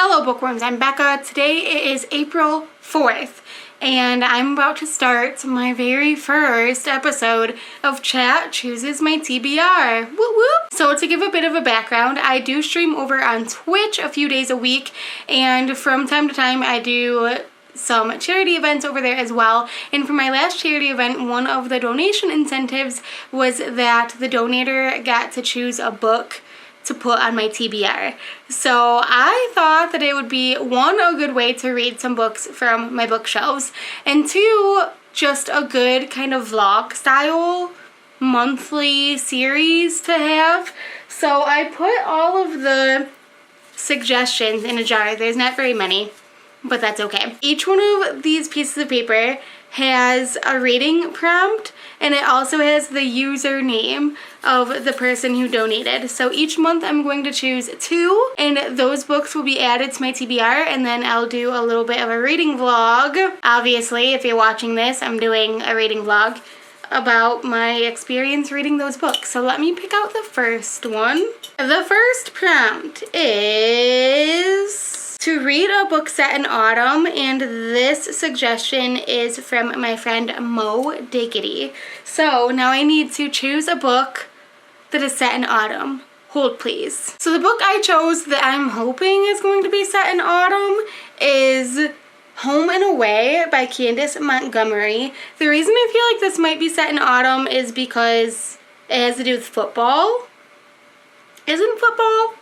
Hello bookworms, I'm Becca. Today it is April 4th and I'm about to start my very first episode of Chat Chooses My TBR. Woo woo! So to give a bit of a background, I do stream over on Twitch a few days a week, and from time to time I do some charity events over there as well. And for my last charity event, one of the donation incentives was that the donator got to choose a book to put on my TBR. So I thought that it would be, one, a good way to read some books from my bookshelves, and two, just a good kind of vlog style monthly series to have. So I put all of the suggestions in a jar. There's not very many, but that's okay. Each one of these pieces of paper has a rating prompt, and it also has the username of the person who donated. So each month I'm going to choose 2, and those books will be added to my TBR, and then I'll do a little bit of a reading vlog. Obviously, if you're watching this, I'm doing a reading vlog about my experience reading those books. So let me pick out the first one. The first prompt is to read a book set in autumn, and this suggestion is from my friend Mo Diggity. So now I need to choose a book that is set in autumn. Hold please. So the book I chose that I'm hoping is going to be set in autumn is Home and Away by Candace Montgomery. The reason I feel like this might be set in autumn is because it has to do with football. Isn't football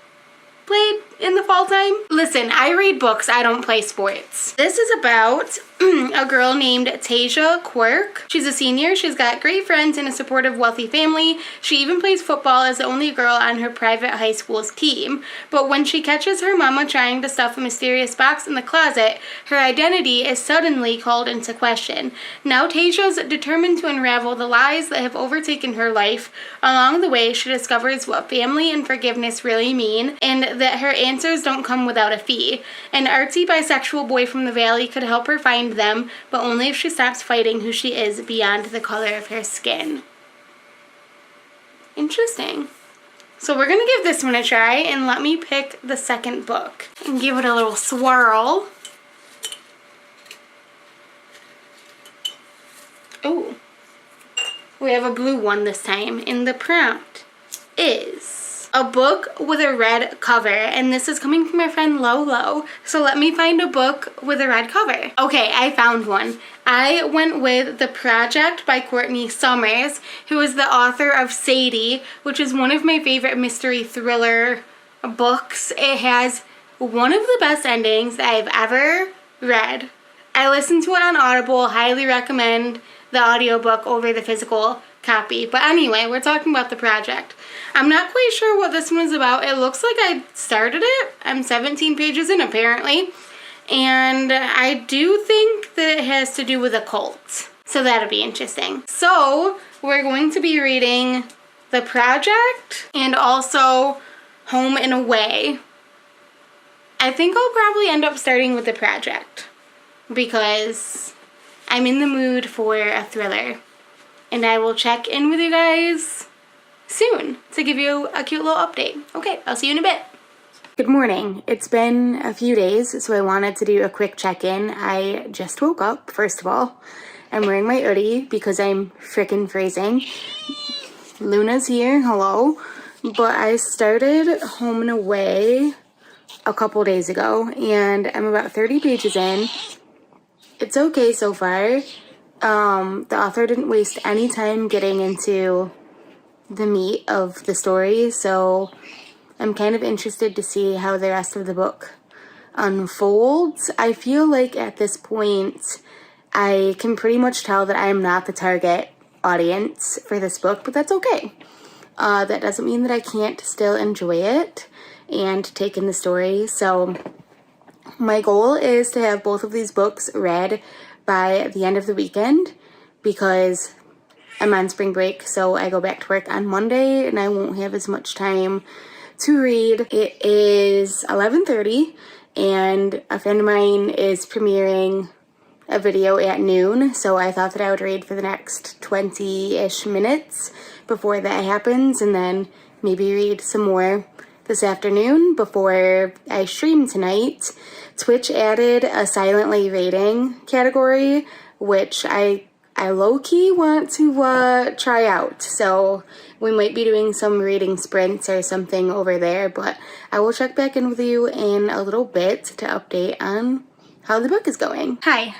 played in the fall time? Listen, I read books, I don't play sports. This is about a girl named Tasia Quirk. She's a senior, she's got great friends and a supportive, wealthy family. She even plays football as the only girl on her private high school's team. But when she catches her mama trying to stuff a mysterious box in the closet, her identity is suddenly called into question. Now Tasia's determined to unravel the lies that have overtaken her life. Along the way, she discovers what family and forgiveness really mean, and that her answers don't come without a fee. An artsy bisexual boy from the valley could help her find them, but only if she stops fighting who she is beyond the color of her skin. Interesting. So we're gonna give this one a try, and let me pick the second book and give it a little swirl. Oh, we have a blue one this time, and the prompt is a book with a red cover, and this is coming from my friend Lolo. So let me find a book with a red cover. Okay, I found one. I went with The Project by Courtney Summers, who is the author of Sadie, which is one of my favorite mystery thriller books. It has one of the best endings that I've ever read. I listened to it on Audible, highly recommend the audiobook over the physical copy. But anyway, we're talking about The Project. I'm not quite sure what this one is about. It looks like I started it. I'm 17 pages in apparently. And I do think that it has to do with a cult. So that'll be interesting. So we're going to be reading The Project and also Home and Away. I think I'll probably end up starting with The Project because I'm in the mood for a thriller. And I will check in with you guys soon to give you a cute little update. Okay, I'll see you in a bit. Good morning. It's been a few days, so I wanted to do a quick check-in. I just woke up, first of all. I'm wearing my hoodie because I'm frickin' freezing. Luna's here, hello. But I started Home and Away a couple days ago, and I'm about 30 pages in. It's okay so far. The author didn't waste any time getting into the meat of the story, so I'm kind of interested to see how the rest of the book unfolds. I feel like at this point I can pretty much tell that I am not the target audience for this book, but that's okay. That doesn't mean that I can't still enjoy it and take in the story. So my goal is to have both of these books read by the end of the weekend because I'm on spring break, so I go back to work on Monday and I won't have as much time to read. It is 11:30 and a friend of mine is premiering a video at noon, so I thought that I would read for the next 20-ish minutes before that happens and then maybe read some more this afternoon before I stream tonight, Twitch added a silently reading category, which I low-key want to try out. So we might be doing some reading sprints or something over there, but I will check back in with you in a little bit to update on how the book is going. Hi,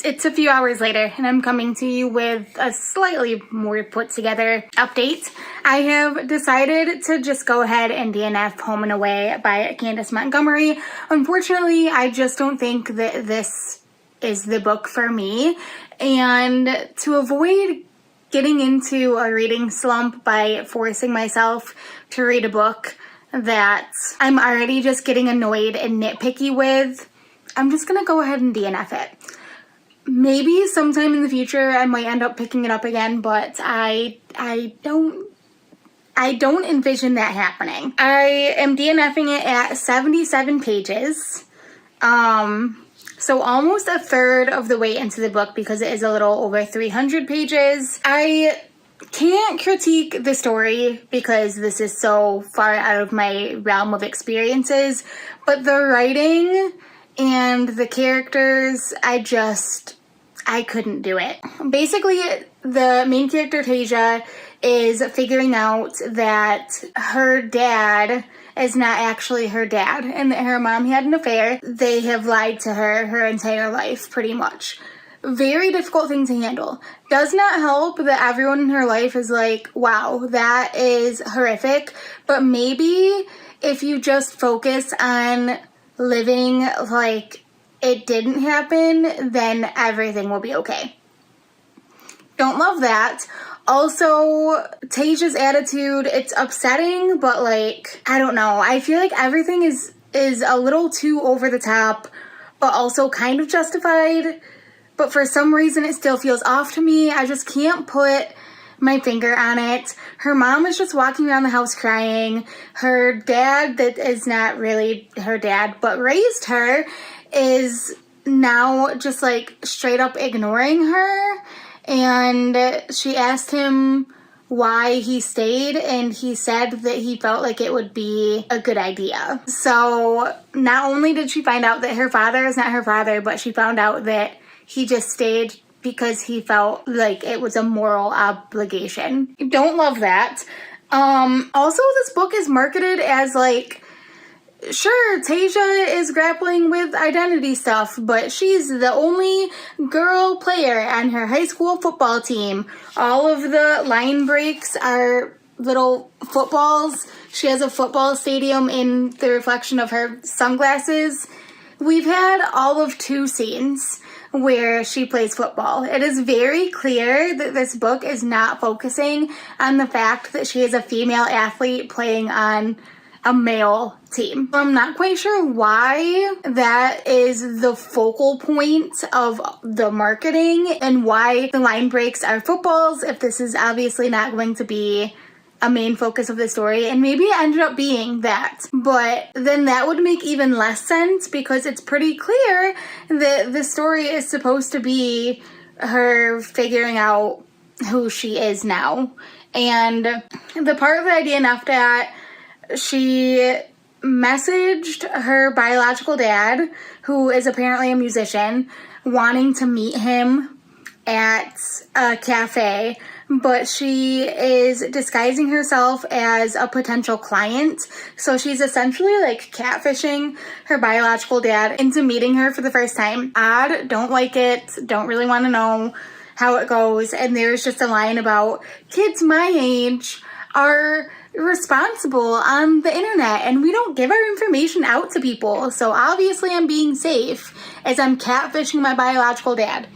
it's a few hours later and I'm coming to you with a slightly more put together update. I have decided to just go ahead and DNF Home and Away by Candace Montgomery. Unfortunately, I just don't think that this is the book for me, and to avoid getting into a reading slump by forcing myself to read a book that I'm already just getting annoyed and nitpicky with, I'm just gonna go ahead and DNF it. Maybe sometime in the future I might end up picking it up again, but I don't envision that happening. I am DNFing it at 77 pages. So almost a third of the way into the book because it is a little over 300 pages. I can't critique the story because this is so far out of my realm of experiences, but the writing and the characters, I couldn't do it. Basically, the main character, Tasia, is figuring out that her dad is not actually her dad and that her mom had an affair. They have lied to her entire life, pretty much. Very difficult thing to handle. Does not help that everyone in her life is like, wow, that is horrific. But maybe if you just focus on living like it didn't happen, then everything will be okay. Don't love that. Also, Tasia's attitude, it's upsetting, but like, I don't know. I feel like everything is a little too over the top, but also kind of justified. But for some reason, it still feels off to me. I just can't put my finger on it. Her mom is just walking around the house crying. Her dad, that is not really her dad, but raised her, is now just like straight up ignoring her. And she asked him why he stayed, and he said that he felt like it would be a good idea. So not only did she find out that her father is not her father, but she found out that he just stayed because he felt like it was a moral obligation. Don't love that. Also, this book is marketed as like, sure, Tasia is grappling with identity stuff, but she's the only girl player on her high school football team. All of the line breaks are little footballs. She has a football stadium in the reflection of her sunglasses. We've had all of 2 scenes where she plays football. It is very clear that this book is not focusing on the fact that she is a female athlete playing on a male team. I'm not quite sure why that is the focal point of the marketing and why the line breaks are footballs if this is obviously not going to be a main focus of the story, and maybe it ended up being that. But then that would make even less sense because it's pretty clear that the story is supposed to be her figuring out who she is now. And the part that I DNF'd at, she messaged her biological dad, who is apparently a musician, wanting to meet him at a cafe, but she is disguising herself as a potential client. So she's essentially like catfishing her biological dad into meeting her for the first time. Odd, don't like it, don't really want to know how it goes. And there's just a line about kids my age are responsible on the internet and we don't give our information out to people. So obviously I'm being safe as I'm catfishing my biological dad.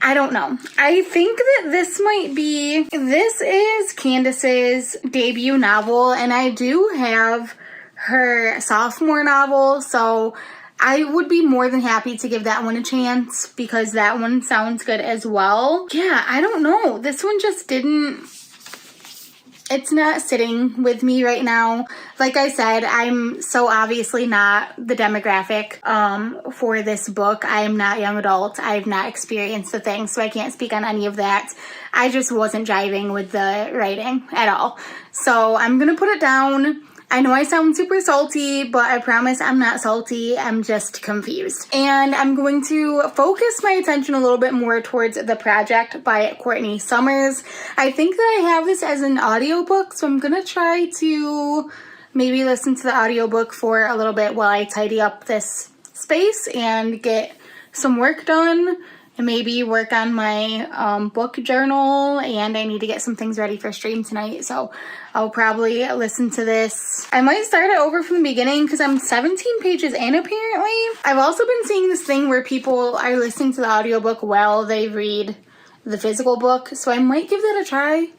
I don't know. I think that this is Candace's debut novel, and I do have her sophomore novel, so I would be more than happy to give that one a chance because that one sounds good as well. Yeah, I don't know. This one just didn't it's not sitting with me right now. Like I said, I'm so obviously not the demographic for this book. I am not young adult. I've not experienced the thing, so I can't speak on any of that. I just wasn't jiving with the writing at all. So I'm going to put it down. I know I sound super salty, but I promise I'm not salty. I'm just confused. And I'm going to focus my attention a little bit more towards The Project by Courtney Summers. I think that I have this as an audiobook, so I'm going to try to maybe listen to the audiobook for a little bit while I tidy up this space and get some work done. And maybe work on my book journal, and I need to get some things ready for stream tonight, so I'll probably listen to this. I might start it over from the beginning because I'm 17 pages in apparently. I've also been seeing this thing where people are listening to the audiobook while they read the physical book, so I might give that a try.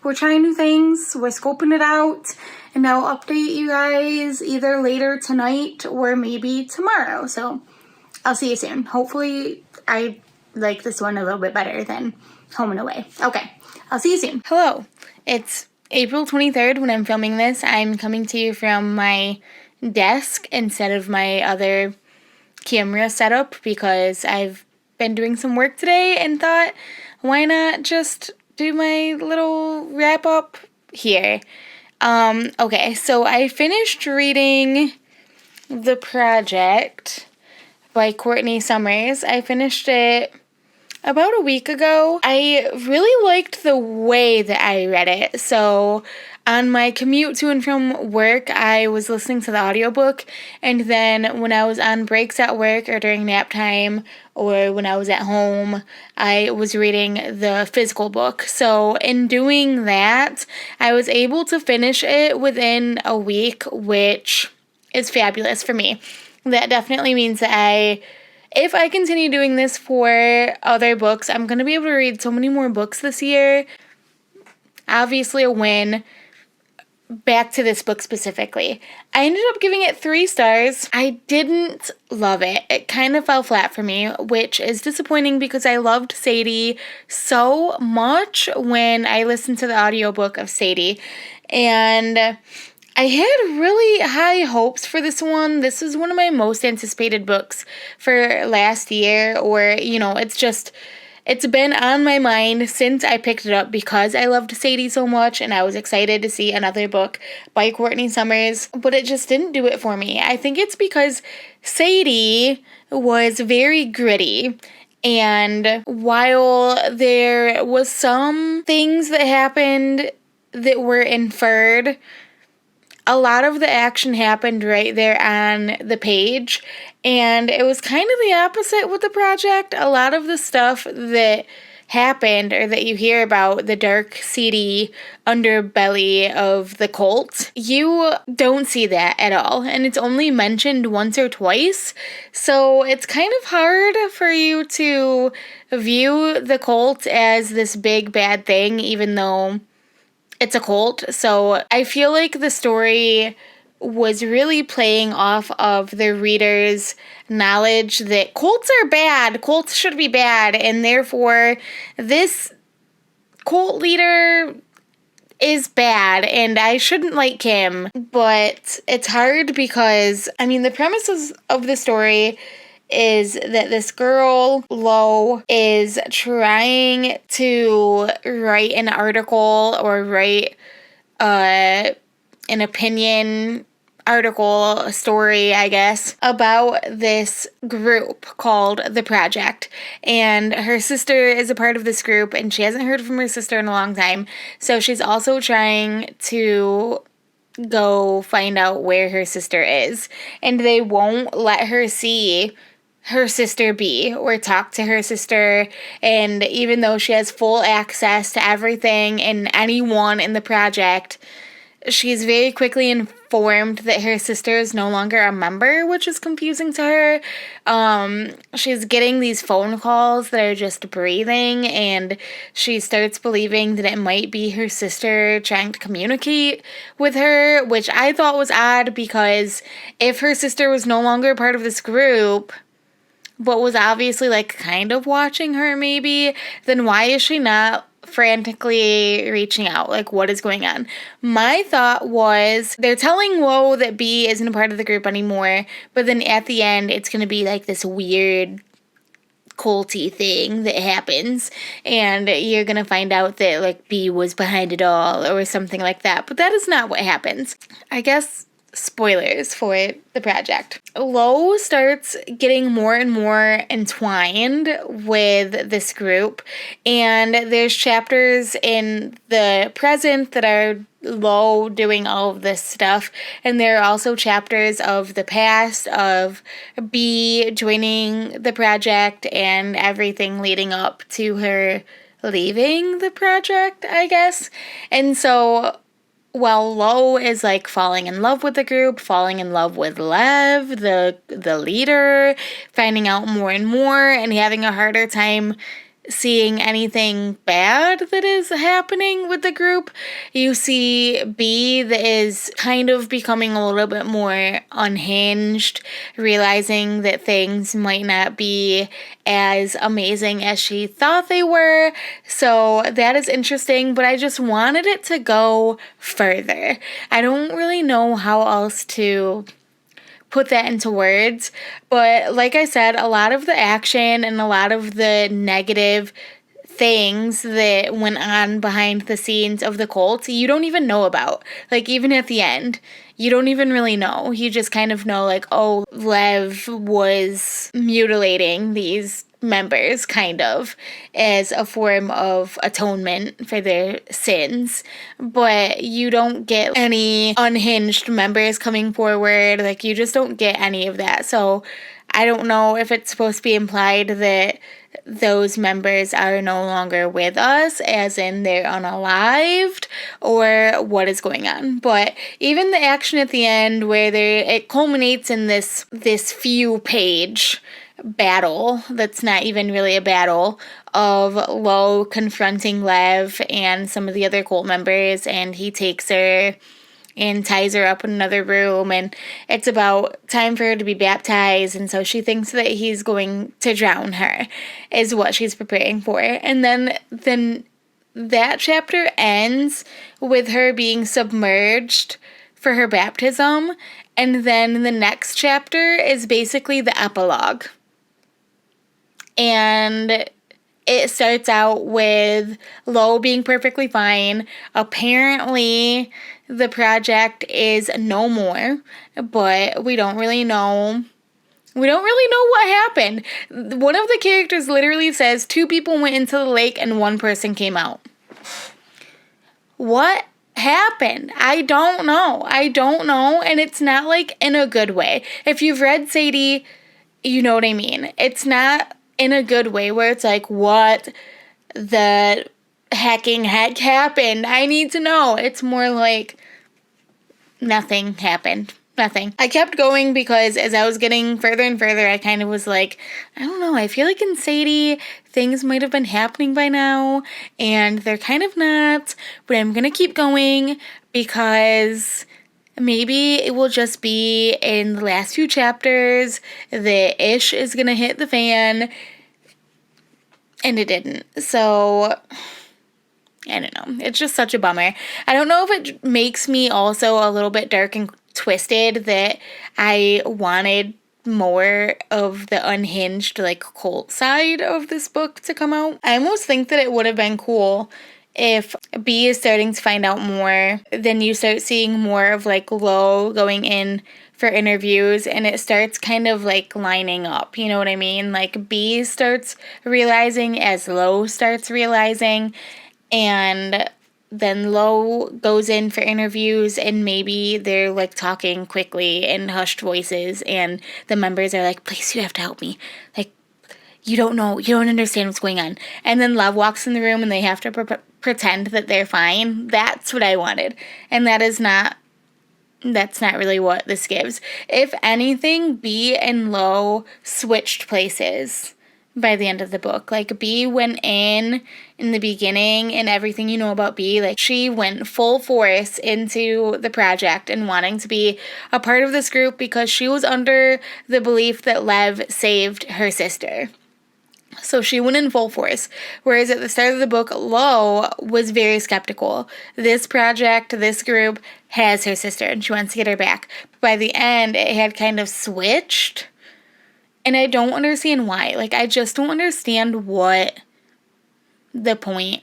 We're trying new things, we're scoping it out, and I'll update you guys either later tonight or maybe tomorrow, so I'll see you soon. Hopefully I like this one a little bit better than Home and Away. Okay, I'll see you soon. Hello, it's April 23rd when I'm filming this. I'm coming to you from my desk instead of my other camera setup because I've been doing some work today and thought, why not just do my little wrap up here? Okay, so I finished reading The Project by Courtney Summers. I finished it about a week ago. I really liked the way that I read it. So on my commute to and from work, I was listening to the audiobook, and then when I was on breaks at work or during nap time or when I was at home, I was reading the physical book. So in doing that, I was able to finish it within a week, which is fabulous for me. That definitely means that if I continue doing this for other books, I'm going to be able to read so many more books this year. Obviously a win. Back to this book specifically. I ended up giving it 3 stars. I didn't love it. It kind of fell flat for me, which is disappointing because I loved Sadie so much when I listened to the audiobook of Sadie. And I had really high hopes for this one. This is one of my most anticipated books for last year, or, it's been on my mind since I picked it up because I loved Sadie so much and I was excited to see another book by Courtney Summers, but it just didn't do it for me. I think it's because Sadie was very gritty, and while there was some things that happened that were inferred, a lot of the action happened right there on the page, and it was kind of the opposite with The Project. A lot of the stuff that happened or that you hear about, the dark, seedy underbelly of the cult, you don't see that at all, and it's only mentioned once or twice, so it's kind of hard for you to view the cult as this big bad thing, even though it's a cult. So I feel like the story was really playing off of the reader's knowledge that cults are bad, cults should be bad, and therefore this cult leader is bad and I shouldn't like him. But it's hard because, the premises of the story is that this girl, Lo, is trying to write an article or write an opinion article, a story, I guess, about this group called The Project. And her sister is a part of this group, and she hasn't heard from her sister in a long time. So she's also trying to go find out where her sister is. And they won't let her see her sister be or talk to her sister, and even though she has full access to everything and anyone in the project, she's very quickly informed that her sister is no longer a member, which is confusing to her. She's getting these phone calls that are just breathing, and she starts believing that it might be her sister trying to communicate with her, which I thought was odd because if her sister was no longer part of this group, but was obviously kind of watching her maybe, then why is she not frantically reaching out. Like, what is going on? My thought was they're telling Lo that B isn't a part of the group anymore, but then at the end, it's going to be like this weird culty thing that happens, and you're gonna find out that like B was behind it all or something like that. But that is not what happens. I guess spoilers for the project. Lo starts getting more and more entwined with this group, and there's chapters in the present that are Lo doing all of this stuff, and there are also chapters of the past of B joining the project and everything leading up to her leaving the project, I guess. And so while Lo is like falling in love with the group, falling in love with Lev, the leader, finding out more and more, and having a harder time seeing anything bad that is happening with the group, you see B that is kind of becoming a little bit more unhinged, realizing that things might not be as amazing as she thought they were. So that is interesting, but I just wanted it to go further. I don't really know how else to put that into words, but like I said, a lot of the action and a lot of the negative things that went on behind the scenes of the cult, you don't even know about. Like, even at the end, you don't even really know. You just kind of know, like, oh, Lev was mutilating these members, kind of, as a form of atonement for their sins. But you don't get any unhinged members coming forward. Like, you just don't get any of that. So I don't know if it's supposed to be implied that those members are no longer with us, as in they're unalived, or what is going on. But even the action at the end, where it culminates in this few page battle that's not even really a battle, of Lo confronting Lev and some of the other cult members, and he takes her and ties her up in another room, and it's about time for her to be baptized, and so she thinks that he's going to drown her, is what she's preparing for. And then that chapter ends with her being submerged for her baptism, and then the next chapter is basically the epilogue. And it starts out with Lo being perfectly fine. Apparently, the project is no more, but we don't really know. We don't really know what happened. One of the characters literally says 2 people went into the lake and 1 person came out. What happened? I don't know. And it's not like in a good way. If you've read Sadie, you know what I mean. It's not in a good way where it's like, what the hecking heck happened? I need to know. It's more like nothing happened. Nothing. I kept going because as I was getting further and further, I kind of was like, I don't know, I feel like in Sadie, things might have been happening by now, and they're kind of not, but I'm going to keep going because maybe it will just be in the last few chapters that ish is going to hit the fan, and it didn't. So I don't know. It's just such a bummer. I don't know if it makes me also a little bit dark and twisted that I wanted more of the unhinged, like, cult side of this book to come out. I almost think that it would have been cool if B is starting to find out more, then you start seeing more of, like, Lo going in for interviews, and it starts kind of, like, lining up, you know what I mean? Like, B starts realizing as Lo starts realizing, and then Lo goes in for interviews, and maybe they're, like, talking quickly in hushed voices, and the members are like, please, you have to help me. Like, you don't know, you don't understand what's going on. And then Lev walks in the room, and they have to pretend that they're fine. That's what I wanted. And that's not really what this gives. If anything, B and Lo switched places by the end of the book. Like, B went in the beginning, and everything you know about B, like, she went full force into the project and wanting to be a part of this group because she was under the belief that Lev saved her sister. So she went in full force, whereas at the start of the book, Lo was very skeptical. This project, this group, has her sister, and she wants to get her back. By the end, it had kind of switched, and I don't understand why. Like, I just don't understand what the point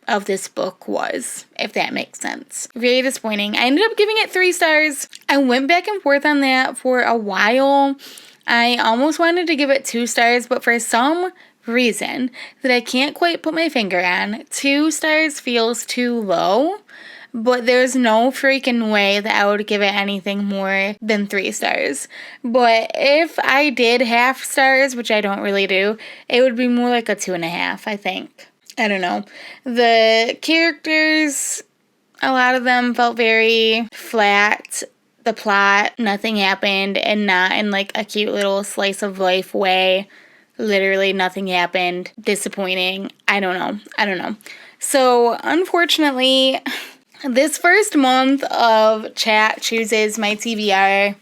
of this book was, if that makes sense. Very disappointing. I ended up giving it 3 stars. I went back and forth on that for a while. I almost wanted to give it 2 stars, but for some reason that I can't quite put my finger on, 2 stars feels too low, but there's no freaking way that I would give it anything more than 3 stars. But if I did half stars, which I don't really do, it would be more like a 2.5, I think. I don't know. The characters, a lot of them felt very flat. The plot, nothing happened, and not in like a cute little slice of life way. Literally nothing happened. Disappointing. I don't know. So unfortunately, this first month of Chat Chooses My TBR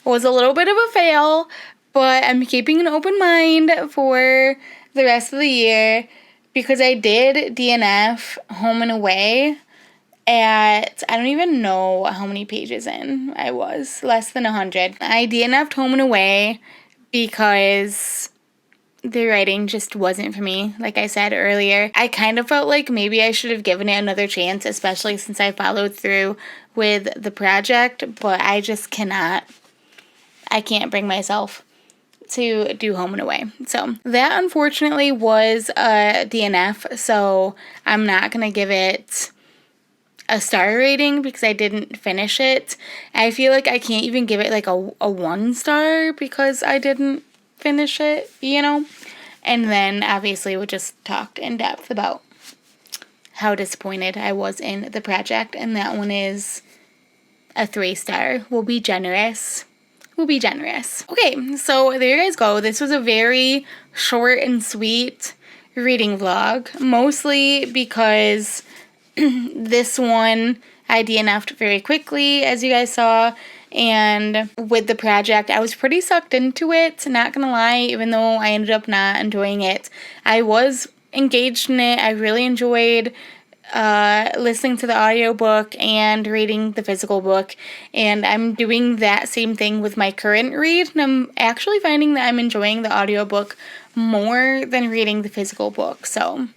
was a little bit of a fail, but I'm keeping an open mind for the rest of the year because I did DNF Home and Away at, I don't even know how many pages in I was, less than 100. I DNF'd Home and Away because the writing just wasn't for me, like I said earlier. I kind of felt like maybe I should have given it another chance, especially since I followed through with the project, but I just cannot. I can't bring myself to do Home and Away. So that unfortunately was a DNF, so I'm not going to give it a star rating because I didn't finish it. I feel like I can't even give it like a 1 star because I didn't finish it, you know? And then obviously we just talked in depth about how disappointed I was in the project, and that one is a 3 star. We'll be generous. Okay, so there you guys go. This was a very short and sweet reading vlog, mostly because this one I DNF'd very quickly, as you guys saw, and with the project, I was pretty sucked into it, not gonna lie, even though I ended up not enjoying it. I was engaged in it. I really enjoyed listening to the audiobook and reading the physical book, and I'm doing that same thing with my current read, and I'm actually finding that I'm enjoying the audiobook more than reading the physical book, so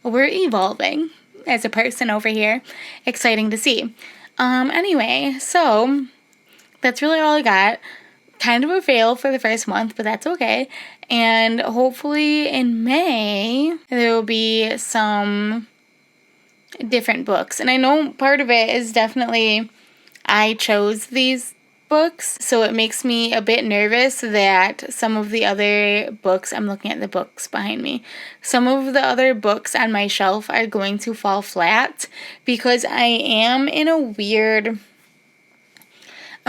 we're evolving as a person over here. Exciting to see. Anyway, so that's really all I got. Kind of a fail for the first month, but that's okay. And hopefully in May, there will be some different books. And I know part of it is definitely I chose these books, so it makes me a bit nervous that some of the other books, I'm looking at the books behind me, some of the other books on my shelf are going to fall flat because I'm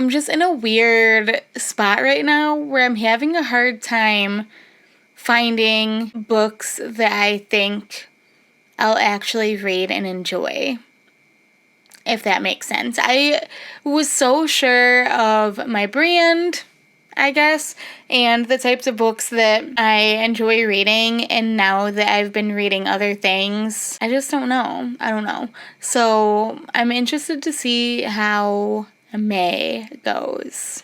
just in a weird spot right now where I'm having a hard time finding books that I think I'll actually read and enjoy, if that makes sense. I was so sure of my brand, I guess, and the types of books that I enjoy reading, and now that I've been reading other things, I just don't know. I don't know. So I'm interested to see how May goes.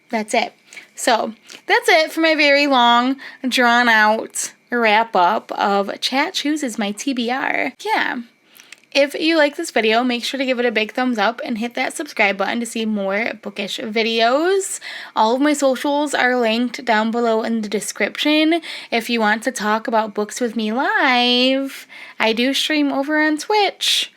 That's it. So that's it for my very long, drawn out wrap up of Chat Chooses My TBR. Yeah. If you like this video, make sure to give it a big thumbs up and hit that subscribe button to see more bookish videos. All of my socials are linked down below in the description. If you want to talk about books with me live, I do stream over on Twitch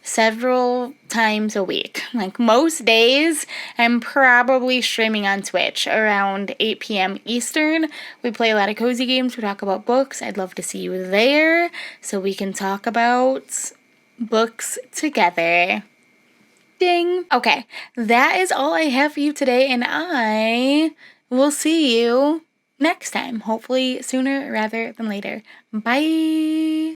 several times a week. Like most days, I'm probably streaming on Twitch around 8 p.m. Eastern. We play a lot of cozy games. We talk about books. I'd love to see you there so we can talk about books together. Ding. Okay, that is all I have for you today, and I will see you next time. Hopefully sooner rather than later. Bye.